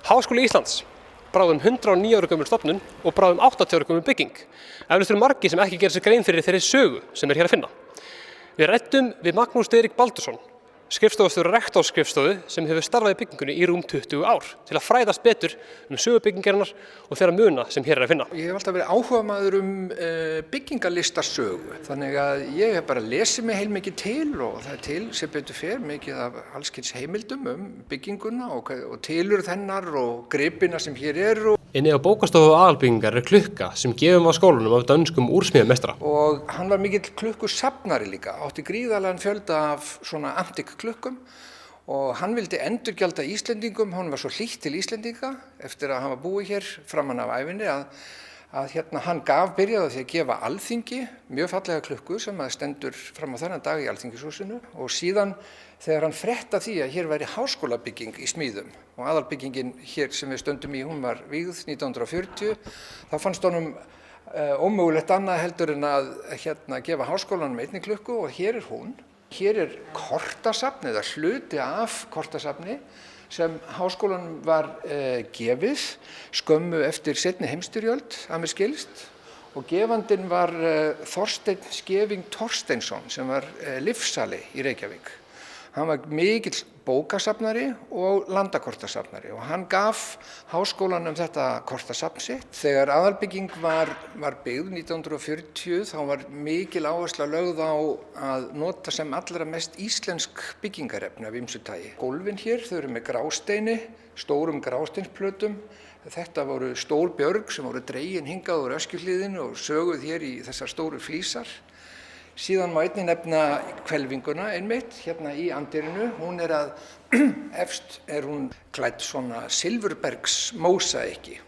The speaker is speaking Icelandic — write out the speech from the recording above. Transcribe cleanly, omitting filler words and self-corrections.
Háskóli Íslands, bráðum 109 ára gömul stofnun og bráðum 80 ára gömul bygging. Eflaust eru margir sem ekki gera sér grein fyrir þeirri sögu sem hér að finna. Við ræddum við Magnús Diðrik Baldursson, skrifstofustjóra rektorskrifstofu sem hefur starfað í byggingunni í rúm 20 ár til að fræðast betur sögu byggingarinnar og þeirra muna sem hér að finna. Ég hef alltaf verið áhugamaður byggingarlistarsögu, þannig að ég hef bara lesið mig heilmikið til og það til sem betur fer mikið af alls kyns heimildum bygginguna og tilurð hennar og gripina sem hér eru. Inni á bókastofu aðalbyggingar klukka sem gefum á skólanum af dönskum úrsmíðameistara. Og hann var mikill klukkusafnari líka, átti gríðarlegan fjölda af svona antik klukkum og hann vildi endurgjalda Íslendingum, hann var svo hlýtt til Íslendinga eftir að hann var búið hér framan af ævinni að hann byrjaði því að gefa Alþingi mjög fallega klukku sem að stendur fram á þennan dag í Alþingishúsinu og síðan þegar hann frétta því að hér væri háskólabygging í smíðum og aðalbyggingin hér sem við stöndum í, hún var vígð 1940, þá fannst honum ómögulegt annað heldur en að gefa háskólanum einni klukku og hér er hún. Hér er kortasafn eða hluti af kortasafni sem háskólanum var gefið skömmu eftir seinni heimsstyrjöld að mér skilst og gefandinn var Þorsteinn Skeving Thorsteinsson sem var lyfsali í Reykjavík. Hann var mikill bókasafnari og landakortasafnari og hann gaf háskólanum þetta kortasafn sitt. Þegar aðalbygging var byggð 1940 þá var mikil áhersla lögð á að nota sem allra mest íslensk byggingarefni af ýmsu tagi. Gólfin hér, þau eru með grásteini, stórum grásteinsplötum. Þetta voru stór björg sem voru dregin hingað úr Öskjuhlíðinu og söguð hér í þessar stóru flísar. Síðan má einnig nefna hvelfinguna einmitt hérna í anddyrinu. Efst er hún klædd svona silfurbergs mósaiki.